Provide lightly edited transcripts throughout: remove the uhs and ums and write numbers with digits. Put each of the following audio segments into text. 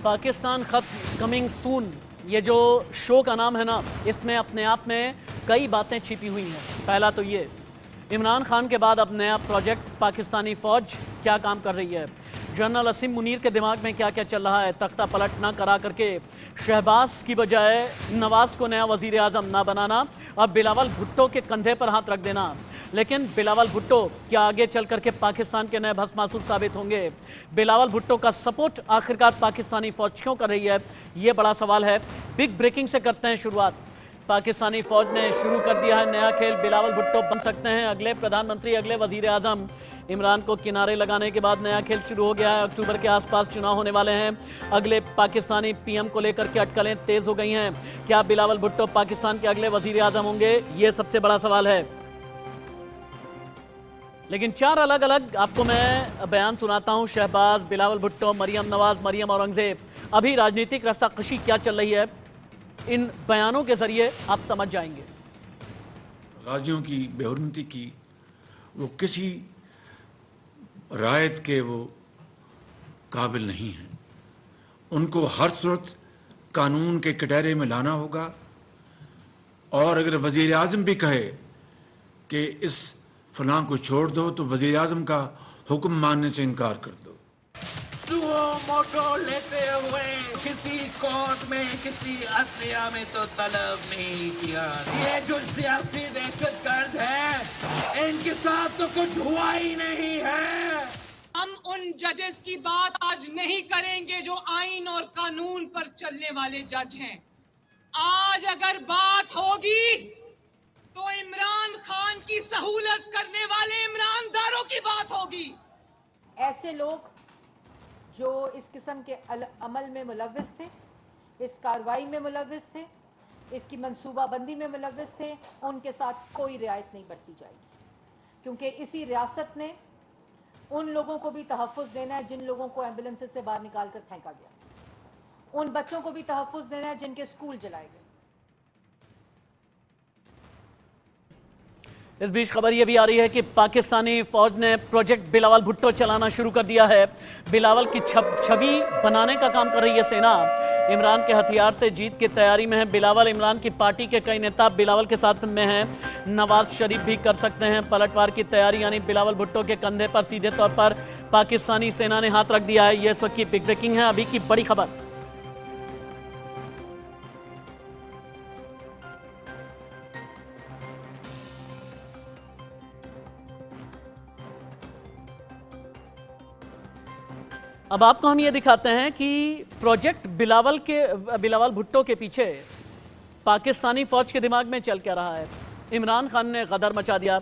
पाकिस्तान खत coming soon, ये जो शो का नाम है ना, इसमें अपने आप में कई बातें छिपी हुई हैं। पहला तो ये, इमरान खान के बाद अब नया प्रोजेक्ट पाकिस्तानी फौज क्या काम कर रही है। जनरल असीम मुनीर के दिमाग में क्या क्या चल रहा है। तख्ता पलट ना करा करके शहबाज की बजाय नवाज को नया वजीर आजम ना बनाना, अब बिलावल भुट्टो के कंधे पर हाथ रख देना। लेकिन बिलावल भुट्टो क्या आगे चल करके पाकिस्तान के नए भस्मासुर साबित होंगे? बिलावल भुट्टो का सपोर्ट आखिरकार पाकिस्तानी फौज क्यों कर रही है, ये बड़ा सवाल है। बिग ब्रेकिंग से करते हैं शुरुआत। पाकिस्तानी फौज ने शुरू कर दिया है नया खेल। बिलावल भुट्टो बन सकते हैं अगले प्रधानमंत्री, अगले वजीर आजम। इमरान को किनारे लगाने के बाद नया खेल शुरू हो गया है। अक्टूबर के आसपास चुनाव होने वाले हैं। अगले पाकिस्तानी पीएम को लेकर के अटकलें तेज हो गई हैं। क्या बिलावल भुट्टो पाकिस्तान के अगले वजीर आजम होंगे, ये सबसे बड़ा सवाल है। लेकिन चार अलग अलग आपको मैं बयान सुनाता हूं। शहबाज, बिलावल भुट्टो, मरियम नवाज, मरियम औरंगजेब, अभी राजनीतिक रस्साकशी क्या चल रही है, इन बयानों के जरिए आप समझ जाएंगे। गाजियों की बेहुरमती की, वो किसी रायत के वो काबिल नहीं हैं। उनको हर सूरत कानून के कटहरे में लाना होगा। और अगर वजीर आजम भी कहे कि इस फलां को छोड़ दो, तो वजीर आजम का हुक्म मानने से इनकार कर दो। सुओ मोटो लेते हुए किसी कोर्ट में, किसी अदलिया में तो तलब नहीं किया। ये जो सियासी दहशतगर्द है, इनके साथ तो कुछ हुआ ही नहीं है। हम उन जजेस की बात आज नहीं करेंगे जो आइन और कानून पर चलने वाले जज हैं। आज अगर बात होगी तो इमरान खान की सहूलत करने वाले इमरानदारों की बात होगी। ऐसे लोग जो इस किस्म के अमल में मुलव्विस थे, इस कार्रवाई में मुलव्विस थे, इसकी मंसूबाबंदी में मुलव्विस थे, उनके साथ कोई रियायत नहीं बरती जाएगी। क्योंकि इसी रियासत ने उन लोगों को भी तहफ़्फ़ुज़ देना है जिन लोगों को एम्बुलेंस से बाहर निकाल कर फेंका गया। उन बच्चों को भी तहफ़्फ़ुज़ देना है जिनके स्कूल जलाए गए। इस बीच खबर यह भी आ रही है कि पाकिस्तानी फौज ने प्रोजेक्ट बिलावल भुट्टो चलाना शुरू कर दिया है। बिलावल की छवि बनाने का काम कर रही है सेना। इमरान के हथियार से जीत की तैयारी में है बिलावल। इमरान की पार्टी के कई नेता बिलावल के साथ में हैं। नवाज शरीफ भी कर सकते हैं पलटवार की तैयारी, यानी बिलावल भुट्टो के कंधे पर सीधे तौर पर पाकिस्तानी सेना ने हाथ रख दिया है। यह इस वक्त की बिग ब्रेकिंग है, अभी की बड़ी खबर। अब आपको हम ये दिखाते हैं कि प्रोजेक्ट बिलावल भुट्टो के पीछे पाकिस्तानी फौज के दिमाग में चल क्या रहा है। इमरान खान ने गदर मचा दिया।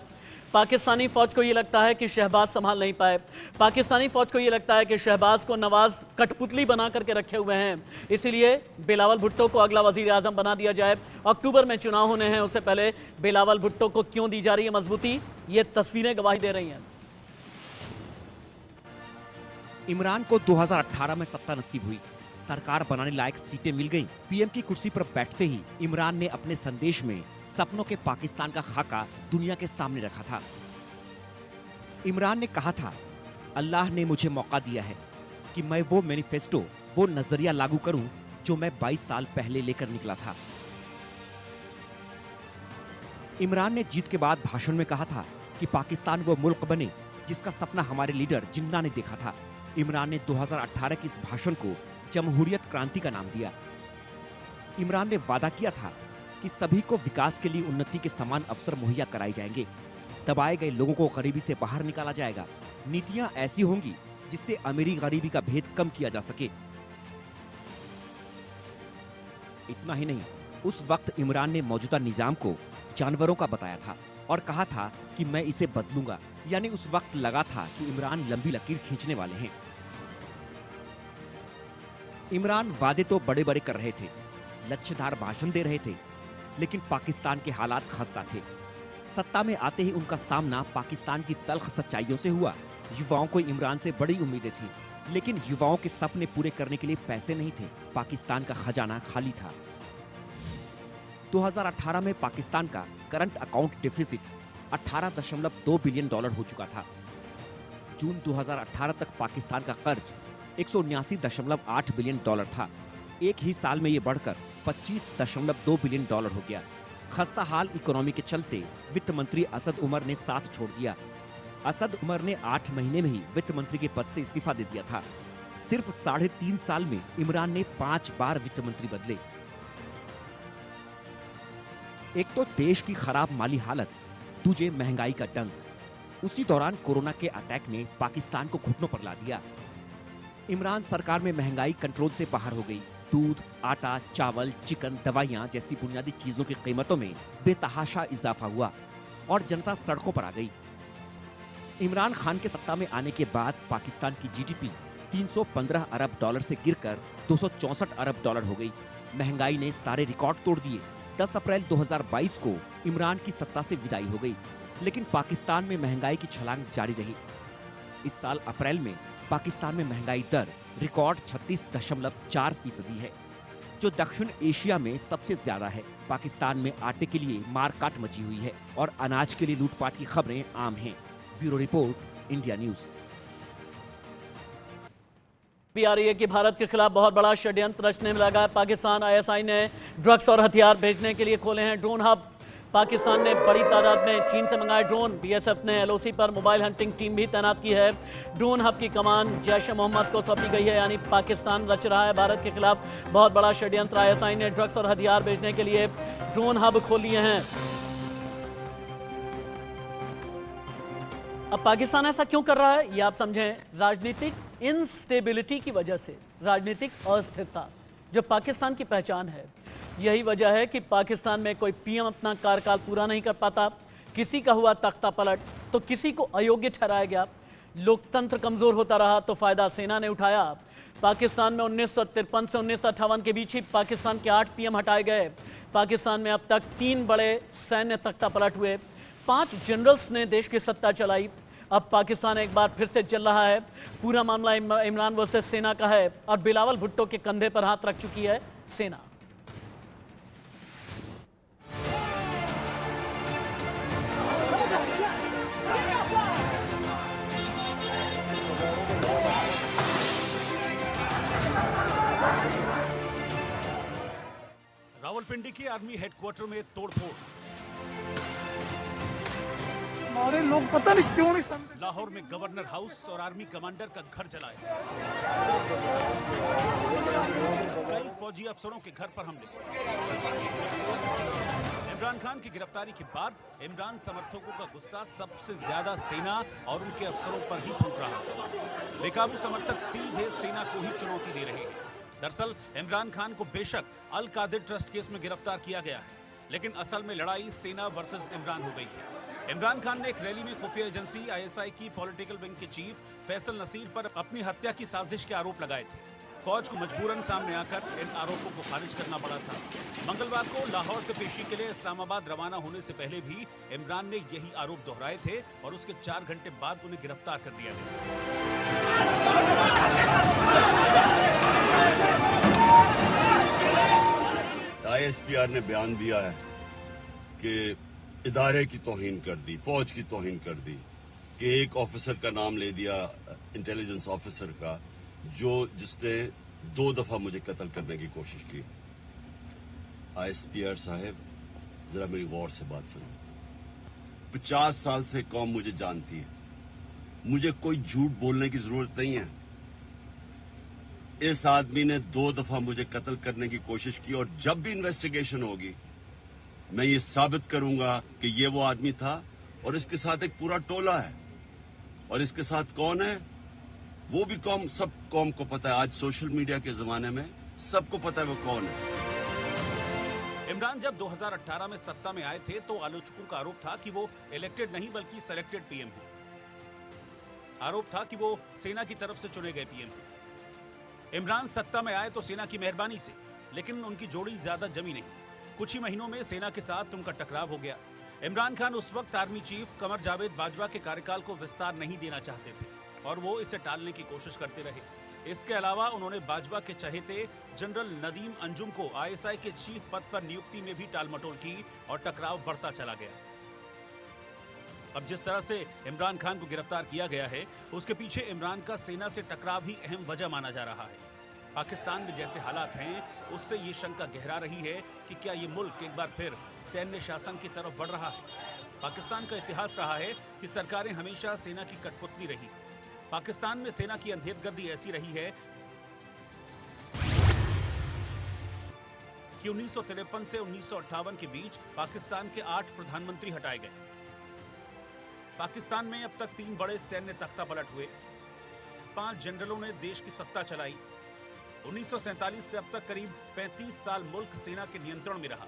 पाकिस्तानी फौज को ये लगता है कि शहबाज संभाल नहीं पाए। पाकिस्तानी फौज को ये लगता है कि शहबाज को नवाज कठपुतली बना करके रखे हुए हैं, इसीलिए बिलावल भुट्टो को अगला वजीर आजम बना दिया जाए। अक्टूबर में चुनाव होने हैं, उससे पहले बिलावल भुट्टो को क्यों दी जा रही है मजबूती, ये तस्वीरें गवाही दे रही हैं। इमरान को 2018 में सत्ता नसीब हुई, सरकार बनाने लायक सीटें मिल गईं। पीएम की कुर्सी पर बैठते ही इमरान ने अपने संदेश में सपनों के पाकिस्तान का खाका दुनिया के सामने रखा था। इमरान ने कहा था, अल्लाह ने मुझे मौका दिया है कि मैं वो मैनिफेस्टो, वो नजरिया लागू करूं जो मैं 22 साल पहले लेकर निकला था। इमरान ने जीत के बाद भाषण में कहा था कि पाकिस्तान वो मुल्क बने जिसका सपना हमारे लीडर जिन्ना ने देखा था। इमरान ने 2018 के इस भाषण को जमहूरियत क्रांति का नाम दिया। इमरान ने वादा किया था कि सभी को विकास के लिए उन्नति के समान अवसर मुहैया कराए जाएंगे, दबाए गए लोगों को गरीबी से बाहर निकाला जाएगा, नीतियां ऐसी होंगी जिससे अमीरी गरीबी का भेद कम किया जा सके। इतना ही नहीं, उस वक्त इमरान ने मौजूदा निजाम को जानवरों का बताया था और कहा था कि मैं इसे बदलूंगा। यानी उस वक्त लगा था कि इमरान लंबी लकीर खींचने वाले हैं। इमरान वादे तो बड़े बड़े कर रहे थे, लक्ष्यधार भाषण दे रहे थे, लेकिन पाकिस्तान के हालात खस्ता थे। सत्ता में आते ही उनका सामना पाकिस्तान की तल्ख सच्चाइयों से हुआ। युवाओं को इमरान से बड़ी उम्मीदें थी, लेकिन युवाओं के सपने पूरे करने के लिए पैसे नहीं थे। पाकिस्तान का खजाना खाली था। 2018 में पाकिस्तान का current account deficit 18.2 billion dollar हो चुका था। जून 2018 तक पाकिस्तान का कर्ज $179.8 बिलियन था। एक ही साल में ये बढ़कर $25.2 बिलियन हो गया। खस्ता हाल इकोनॉमी के चलते वित्त मंत्री असद उमर ने साथ छोड़ दिया। असद उमर ने 8 महीने में ही वित्त मंत्री के पद से इस्तीफा दे दिया था। सिर्फ 3.5 साल में इमरान ने 5 बार वित्त मंत्री बदले। एक तो देश की खराब माली हालत, दूजे महंगाई का डंक। उसी दौरान कोरोना के अटैक ने पाकिस्तान को घुटनों पर ला दिया। इमरान सरकार में महंगाई कंट्रोल से बाहर हो गई। दूध, आटा, चावल, चिकन, दवाइयां जैसी बुनियादी चीजों की कीमतों में बेतहाशा इजाफा हुआ और जनता सड़कों पर आ गई। इमरान खान के सत्ता में आने के बाद पाकिस्तान की जीडीपी $315 अरब से गिरकर $264 अरब हो गई। महंगाई ने सारे रिकॉर्ड तोड़ दिए। 10 अप्रैल 2022 को इमरान की सत्ता से विदाई हो गई, लेकिन पाकिस्तान में महंगाई की छलांग जारी रही। इस साल अप्रैल में पाकिस्तान में महंगाई दर रिकॉर्ड 36.4% है, जो दक्षिण एशिया में सबसे ज्यादा है। पाकिस्तान में आटे के लिए मारकाट मची हुई है और अनाज के लिए लूटपाट की खबरें आम हैं। Bureau report, India news. भी आ रही है कि भारत के खिलाफ बहुत बड़ा षड्यंत्र रचने में लगा है पाकिस्तान। आईएसआई ने ड्रग्स और हथियार भेजने के लिए खोले हैं ड्रोन हब। पाकिस्तान ने बड़ी तादाद में चीन से मंगाए ड्रोन। बीएसएफ ने एलओसी पर मोबाइल हंटिंग टीम भी तैनात की है। ड्रोन हब की कमान जैश ए मोहम्मद को सौंपी गई है, यानी पाकिस्तान रच रहा है भारत के खिलाफ बहुत बड़ा षड्यंत्र। आईएसआई ने ड्रग्स और हथियार भेजने के लिए ड्रोन हब खोल लिए हैं। अब पाकिस्तान ऐसा क्यों कर रहा है, ये आप समझें। राजनीतिक इनस्टेबिलिटी की वजह से, राजनीतिक अस्थिरता जो पाकिस्तान की पहचान है, यही वजह है कि पाकिस्तान में कोई पीएम अपना कार्यकाल पूरा नहीं कर पाता। किसी का हुआ तख्ता पलट तो किसी को अयोग्य ठहराया गया। लोकतंत्र कमजोर होता रहा तो फायदा सेना ने उठाया। पाकिस्तान में 1953 से 1958 के बीच ही पाकिस्तान के 8 पीएम हटाए गए। पाकिस्तान में अब तक 3 बड़े सैन्य तख्ता पलट हुए। 5 जनरल्स ने देश की सत्ता चलाई। अब पाकिस्तान एक बार फिर से चल रहा है। पूरा मामला इमरान वर्सेस सेना का है और बिलावल भुट्टो के कंधे पर हाथ रख चुकी है सेना। रावलपिंडी की आर्मी हेडक्वार्टर में तोड़फोड़। हमारे लोग पता नहीं क्यों नहीं समझे। लाहौर में गवर्नर हाउस और आर्मी कमांडर का घर जलाया। कई फौजी अफसरों के घर पर हमले। इमरान खान की गिरफ्तारी के बाद इमरान समर्थकों का गुस्सा सबसे ज्यादा सेना और उनके अफसरों पर ही फूट रहा है। बेकाबू समर्थक सीधे सेना को ही चुनौती दे रहे हैं। दरअसल इमरान खान को बेशक अल कादिर ट्रस्ट केस में गिरफ्तार किया गया है, लेकिन असल में लड़ाई सेना वर्सेस इमरान हो गई है। इमरान खान ने एक रैली में खुफिया एजेंसी आईएसआई की पॉलिटिकल विंग के चीफ फैसल नसीर पर अपनी हत्या की साजिश के आरोप लगाए थे। फौज को मजबूरन सामने आकर इन आरोपों को खारिज करना पड़ा था। मंगलवार को लाहौर से पेशी के लिए इस्लामाबाद रवाना होने से पहले भी इमरान ने यही आरोप दोहराए थे और उसके 4 घंटे बाद उन्हें गिरफ्तार कर दिया गया। आईएसपीआर ने बयान दिया है कि इदारे की तौहीन कर दी, फौज की तौहीन कर दी, कि एक ऑफिसर का नाम ले दिया, इंटेलिजेंस ऑफिसर का, जिसने 2 दफा मुझे कत्ल करने की कोशिश की। आईएसपीआर साहब, जरा मेरी गौर से बात सुनो। 50 साल से कौम मुझे जानती है, मुझे कोई झूठ बोलने की जरूरत नहीं है। इस आदमी ने 2 दफा मुझे कत्ल करने की कोशिश की और जब भी इन्वेस्टिगेशन होगी मैं ये साबित करूंगा कि ये वो आदमी था और इसके साथ एक पूरा टोला है। और इसके साथ कौन है वो भी सब कौम को पता है। आज सोशल मीडिया के जमाने में सबको पता है वो कौन है। इमरान जब 2018 में सत्ता में आए थे तो आलोचकों का आरोप था कि वो इलेक्टेड नहीं बल्कि सेलेक्टेड पीएम है। आरोप था कि वो सेना की तरफ से चुने गए पीएम हैं। इमरान सत्ता में आए तो सेना की मेहरबानी से, लेकिन उनकी जोड़ी ज्यादा जमी नहीं। कुछ ही महीनों में सेना के साथ उनका टकराव हो गया। इमरान खान उस वक्त आर्मी चीफ कमर जावेद बाजवा के कार्यकाल को विस्तार नहीं देना चाहते थे और वो इसे टालने की कोशिश करते रहे। इसके अलावा उन्होंने बाजवा के चहेते जनरल नदीम अंजुम को आईएसआई के चीफ पद पर नियुक्ति में भी टालमटोल की और टकराव बढ़ता चला गया। अब जिस तरह से इमरान खान को गिरफ्तार किया गया है, उसके पीछे इमरान का सेना से टकराव ही अहम वजह माना जा रहा है। पाकिस्तान में जैसे हालात हैं, उससे ये शंका गहरा रही है कि क्या ये मुल्क एक बार फिर सैन्य शासन की तरफ बढ़ रहा है। पाकिस्तान का इतिहास रहा है कि सरकारें हमेशा सेना की कठपुतली रही। पाकिस्तान में सेना की अंधेरगर्दी ऐसी रही है कि 1953 से 1958 के बीच पाकिस्तान के 8 प्रधानमंत्री हटाए गए। पाकिस्तान में अब तक 3 बड़े सैन्य तख्तापलट हुए, 5 जनरलों ने देश की सत्ता चलाई। 1947 से अब तक करीब 35 साल मुल्क सेना के नियंत्रण में रहा।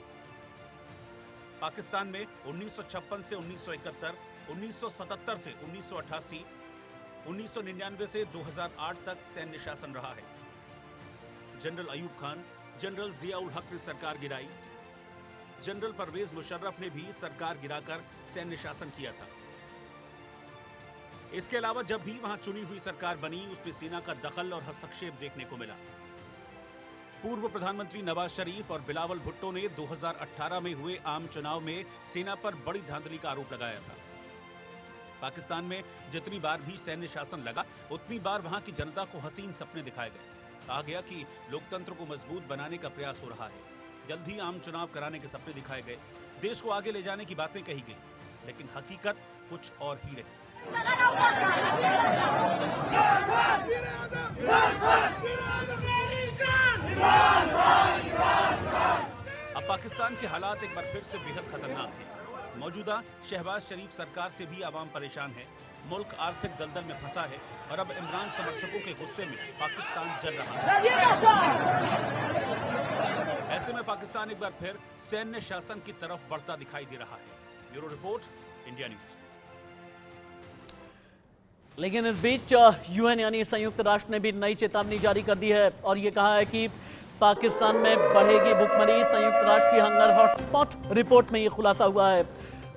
पाकिस्तान में 1956 से 1971, 1977 से 1988, 1999 से 2008 तक सैन्य शासन रहा है। जनरल अयूब खान, जनरल जियाउल हक ने सरकार गिराई। जनरल परवेज मुशर्रफ ने भी सरकार गिराकर सैन्य शासन किया था। इसके अलावा जब भी वहां चुनी हुई सरकार बनी, उसमें सेना का दखल और हस्तक्षेप देखने को मिला। पूर्व प्रधानमंत्री नवाज शरीफ और बिलावल भुट्टो ने 2018 में हुए आम चुनाव में सेना पर बड़ी धांधली का आरोप लगाया था। पाकिस्तान में जितनी बार भी सैन्य शासन लगा, उतनी बार वहां की जनता को हसीन सपने दिखाए गए। कहा गया कि लोकतंत्र को मजबूत बनाने का प्रयास हो रहा है। जल्द ही आम चुनाव कराने के सपने दिखाए गए, देश को आगे ले जाने की बातें कही गई, लेकिन हकीकत कुछ और ही रही। अब पाकिस्तान के हालात एक बार फिर से बेहद खतरनाक हैं। मौजूदा शहबाज शरीफ सरकार से भी आवाम परेशान है। मुल्क आर्थिक दलदल में फंसा है और अब इमरान समर्थकों के गुस्से में पाकिस्तान जल रहा है। ऐसे में पाकिस्तान एक बार फिर सैन्य शासन की तरफ बढ़ता दिखाई दे रहा है। Bureau report, India news. लेकिन इस बीच यूएन यानी संयुक्त राष्ट्र ने भी नई चेतावनी जारी कर दी है और ये कहा है कि पाकिस्तान में बढ़ेगी भुखमरी। संयुक्त राष्ट्र की हंगर हॉटस्पॉट रिपोर्ट में ये खुलासा हुआ है।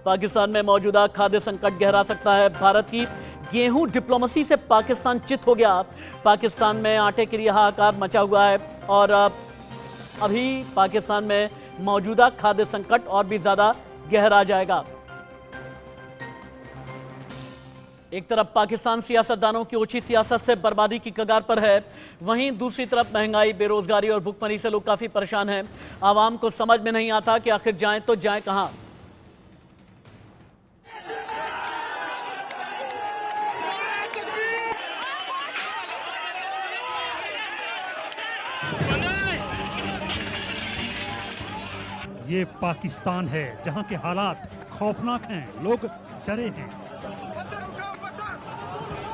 पाकिस्तान में मौजूदा खाद्य संकट गहरा सकता है। भारत की गेहूं डिप्लोमेसी से पाकिस्तान चित हो गया। पाकिस्तान में आटे के लिए हाहाकार मचा हुआ है और अभी पाकिस्तान में मौजूदा खाद्य संकट और भी ज्यादा गहरा जाएगा। एक तरफ पाकिस्तान सियासतदानों की ओछी सियासत से बर्बादी की कगार पर है, वहीं दूसरी तरफ महंगाई, बेरोजगारी और भुखमरी से लोग काफी परेशान हैं। आवाम को समझ में नहीं आता कि आखिर जाएं तो जाएं कहां। ये पाकिस्तान है जहां के हालात खौफनाक हैं, लोग डरे हैं।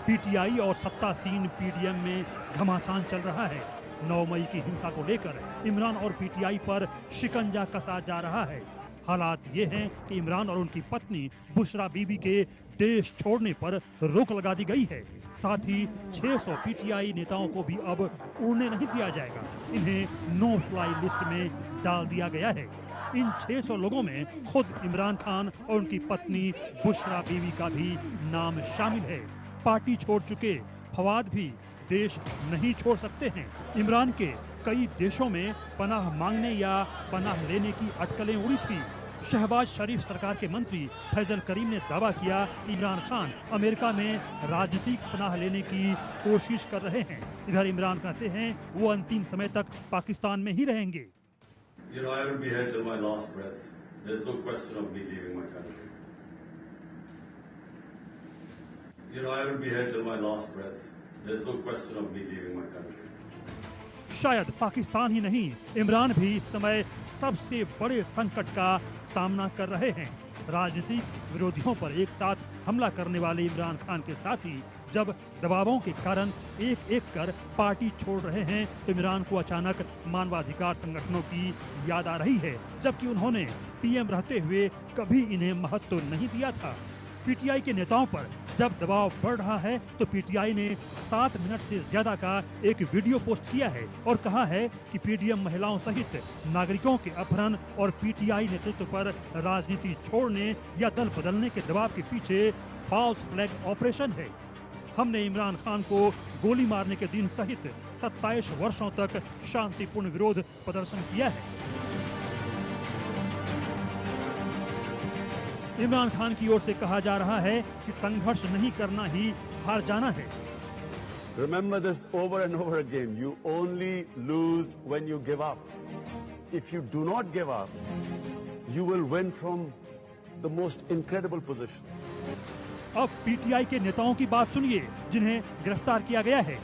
पीटीआई और सत्तासीन पीडीएम में घमासान चल रहा है। 9 मई की हिंसा को लेकर इमरान और पीटीआई पर शिकंजा कसा जा रहा है। हालात ये हैं कि इमरान और उनकी पत्नी बुशरा बीबी के देश छोड़ने पर रोक लगा दी गई है। साथ ही 600 पीटीआई नेताओं को भी अब उड़ने नहीं दिया जाएगा। इन्हें नो फ्लाई लिस्ट में डाल दिया गया है। इन 600 लोगों में खुद इमरान खान और उनकी पत्नी बुशरा बीबी का भी नाम शामिल है। पार्टी छोड़ चुके फवाद भी देश नहीं छोड़ सकते हैं। इमरान के कई देशों में पनाह मांगने या पनाह लेने की अटकलें उड़ी थी। शहबाज शरीफ सरकार के मंत्री फैजल करीम ने दावा किया कि इमरान खान अमेरिका में राजनीतिक पनाह लेने की कोशिश कर रहे हैं। इधर इमरान कहते हैं वो अंतिम समय तक पाकिस्तान में ही रहेंगे। You know, I will be here till my last breath. There's no question of me leaving my country. You know, I will be here till my last breath. There's no question of me leaving my country. शायद पाकिस्तान ही नहीं, इमरान भी इस समय सबसे बड़े संकट का सामना कर रहे हैं। राजनीतिक विरोधियों पर एक साथ हमला करने वाले इमरान खान के साथ ही जब दबावों के कारण एक एक कर पार्टी छोड़ रहे हैं, तो इमरान को अचानक मानवाधिकार संगठनों की याद आ रही है, जबकि उन्होंने पीएम रहते हुए कभी इन्हें महत्व नहीं दिया था। पीटीआई के नेताओं पर जब दबाव बढ़ रहा है तो पीटीआई ने 7 मिनट से ज्यादा का एक वीडियो पोस्ट किया है और कहा है कि पीडीएम महिलाओं सहित नागरिकों के अपहरण और पीटीआई नेतृत्व पर राजनीति छोड़ने या दल बदलने के दबाव के पीछे फॉल्स फ्लैग ऑपरेशन है। हमने इमरान खान को गोली मारने के दिन सहित 27 वर्षों तक शांतिपूर्ण विरोध प्रदर्शन किया है। इमरान खान की ओर से कहा जा रहा है कि संघर्ष नहीं करना ही हार जाना है। Remember this over and over again. You only lose when you give up. If you do not give up, you will win from the most incredible position. अब पीटीआई के नेताओं की बात सुनिए जिन्हें गिरफ्तार किया गया है।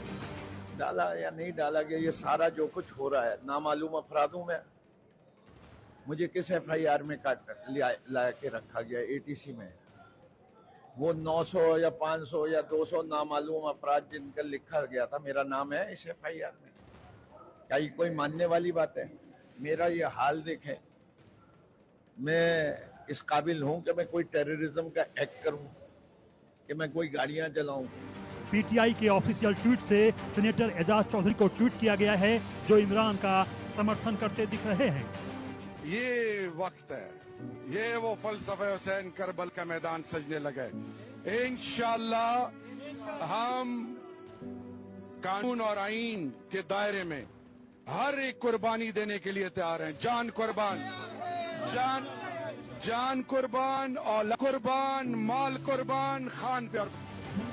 डाला या नहीं डाला गया, ये सारा जो कुछ हो रहा है नामालूम अफरादों में, मुझे किस एफआईआर में ला के रखा गया एटीसी में, वो 900 या 500 या 200 नामालूम अफराद जिनका लिखा गया था, मेरा नाम है इस एफआईआर में। क्या ये कोई मानने वाली बात है? मेरा ये हाल देखें, मैं इस काबिल हूं कि मैं कोई टेररिज्म का एक्ट करूं, कि मैं कोई गाड़ियां जलाऊं। पीटीआई के ऑफिशियल ट्वीट से सीनेटर एजाज चौधरी को ट्वीट किया गया है जो इमरान का समर्थन करते दिख रहे हैं। ये वक्त है, ये वो फलसफे हुसैन करबल का मैदान सजने लगे। इंशाअल्लाह हम कानून और आईन के दायरे में हर एक कुर्बानी देने के लिए तैयार हैं। जान कुर्बान, जान कुर्बान, औलाद कुर्बान, माल कुर्बान, खान पे।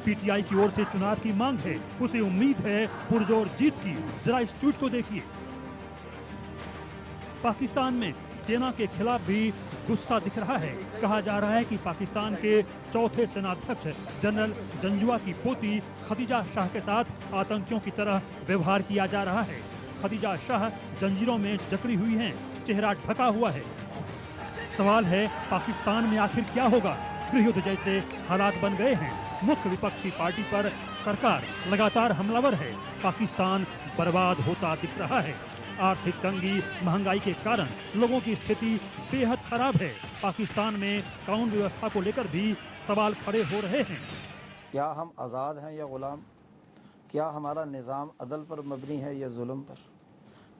पीटीआई की ओर से चुनाव की मांग है, उसे उम्मीद है पुरजोर जीत की। जरा इस ट्वीट को देखिए। पाकिस्तान में सेना के खिलाफ भी गुस्सा दिख रहा है। कहा जा रहा है कि पाकिस्तान के चौथे सेनाध्यक्ष जनरल जंजुआ की पोती खदीजा शाह के साथ आतंकियों की तरह व्यवहार किया जा रहा है। खदीजा शाह जंजीरों में जकड़ी हुई हैं, चेहरा ढका हुआ है। सवाल है पाकिस्तान में आखिर क्या होगा? गृहयुद्ध जैसे हालात बन गए हैं। मुख्य विपक्षी पार्टी पर सरकार लगातार हमलावर है। पाकिस्तान बर्बाद होता दिख रहा है। आर्थिक तंगी, महंगाई के कारण लोगों की स्थिति बेहद खराब है। पाकिस्तान में कानून व्यवस्था को लेकर भी सवाल खड़े हो रहे हैं। क्या हम आज़ाद हैं या गुलाम? क्या हमारा निज़ाम अदल पर मबनी है या जुल्म पर?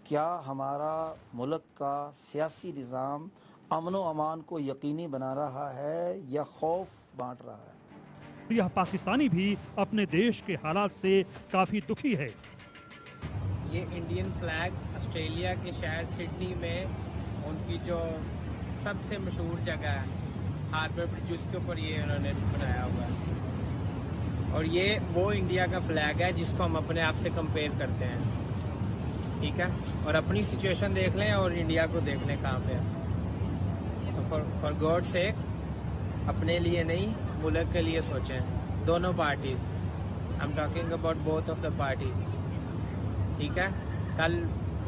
क्या हमारा मुल्क का सियासी निज़ाम अमन व अमान को यकीनी बना रहा है या खौफ बांट रहा है? यह पाकिस्तानी भी अपने देश के हालात से काफी दुखी है। ये इंडियन फ्लैग ऑस्ट्रेलिया के शहर सिडनी में उनकी जो सबसे मशहूर जगह है हार्बर ब्रिज, उसके ऊपर ये उन्होंने बनाया हुआ है। और ये वो इंडिया का फ्लैग है जिसको हम अपने आप से कंपेयर करते हैं। ठीक है, और अपनी सिचुएशन देख लें और इंडिया को देख लें कहाँ पे है। फॉर गॉड सेक अपने लिए नहीं, मुल्क के लिए सोचें। दोनों parties, I am talking about both of the parties. ठीक है, कल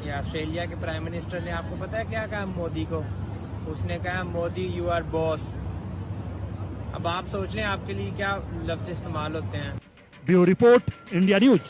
ये ऑस्ट्रेलिया के प्राइम मिनिस्टर ने, आपको पता है क्या कहा मोदी को? उसने कहा मोदी यू आर बॉस। अब आप सोच लें आपके लिए क्या लफ्ज इस्तेमाल होते हैं। Bureau report, India news.